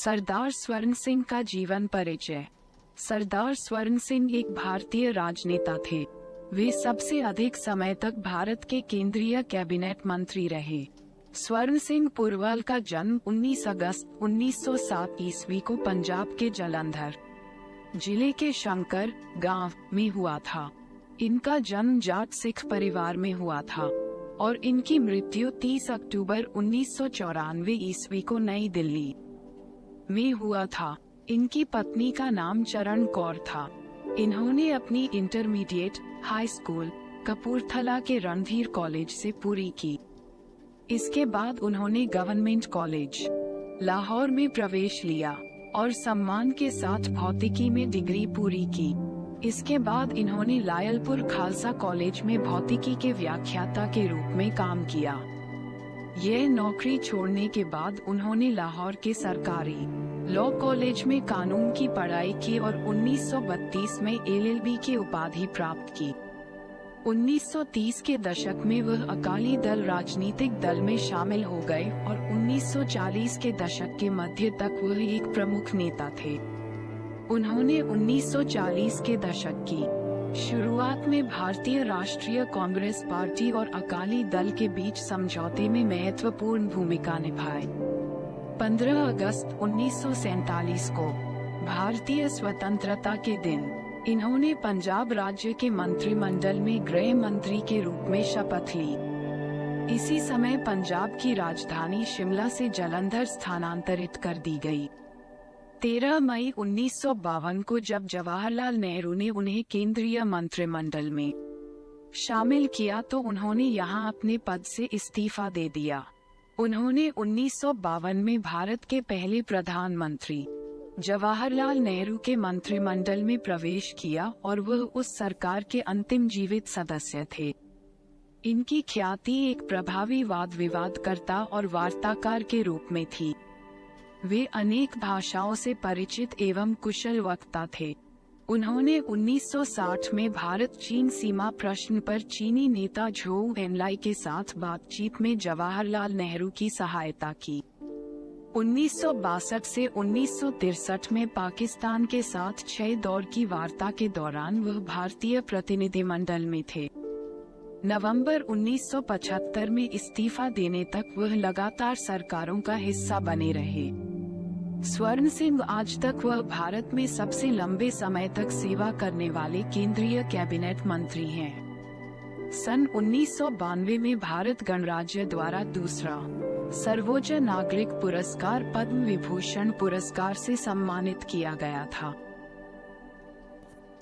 सरदार स्वर्ण सिंह का जीवन परिचय। सरदार स्वर्ण सिंह एक भारतीय राजनेता थे। वे सबसे अधिक समय तक भारत के केंद्रीय कैबिनेट मंत्री रहे। स्वर्ण सिंह पुरवाल का जन्म 19 अगस्त 1907 ईस्वी को पंजाब के जालंधर जिले के शंकर गांव में हुआ था। इनका जन्म जाट सिख परिवार में हुआ था और इनकी मृत्यु 30 अक्टूबर 1994 ईस्वी को नई दिल्ली में हुआ था। इनकी पत्नी का नाम चरण कौर था। इन्होंने अपनी इंटरमीडिएट हाई स्कूल कपूरथला के रणधीर कॉलेज से पूरी की। इसके बाद उन्होंने गवर्नमेंट कॉलेज लाहौर में प्रवेश लिया और सम्मान के साथ भौतिकी में डिग्री पूरी की। इसके बाद इन्होंने लायलपुर खालसा कॉलेज में भौतिकी के व्याख्याता के रूप में काम किया। यह नौकरी छोड़ने के बाद उन्होंने लाहौर के सरकारी लॉ कॉलेज में कानून की पढ़ाई की और 1932 में LLB की उपाधि प्राप्त की। 1930 के दशक में वह अकाली दल राजनीतिक दल में शामिल हो गए और 1940 के दशक के मध्य तक वह एक प्रमुख नेता थे। उन्होंने 1940 के दशक की शुरुआत में भारतीय राष्ट्रीय कांग्रेस पार्टी और अकाली दल के बीच समझौते में महत्वपूर्ण भूमिका निभाई। 15 अगस्त 1947 को भारतीय स्वतंत्रता के दिन इन्होंने पंजाब राज्य के मंत्रिमंडल में गृह मंत्री के रूप में शपथ ली। इसी समय पंजाब की राजधानी शिमला से जालंधर स्थानांतरित कर दी गई। 13 मई 1952 को जब जवाहरलाल नेहरू ने उन्हें केंद्रीय मंत्रिमंडल में शामिल किया तो उन्होंने यहां अपने पद से इस्तीफा दे दिया। उन्होंने 1952 में भारत के पहले प्रधानमंत्री जवाहरलाल नेहरू के मंत्रिमंडल में प्रवेश किया और वह उस सरकार के अंतिम जीवित सदस्य थे। इनकी ख्याति एक प्रभावी वाद विवादकर्ता और वार्ताकार के रूप में थी। वे अनेक भाषाओं से परिचित एवं कुशल वक्ता थे। उन्होंने 1960 में भारत चीन सीमा प्रश्न पर चीनी नेता झोउ एनलाई के साथ बातचीत में जवाहरलाल नेहरू की सहायता की। 1962 से 1963 में पाकिस्तान के साथ 6 दौर की वार्ता के दौरान वह भारतीय प्रतिनिधिमंडल में थे। नवंबर 1975 में इस्तीफा देने तक वह लगातार सरकारों का हिस्सा बने रहे। स्वर्ण सिंह आज तक वह भारत में सबसे लंबे समय तक सेवा करने वाले केंद्रीय कैबिनेट मंत्री हैं। सन 1992 में भारत गणराज्य द्वारा दूसरा सर्वोच्च नागरिक पुरस्कार पद्म विभूषण पुरस्कार से सम्मानित किया गया था।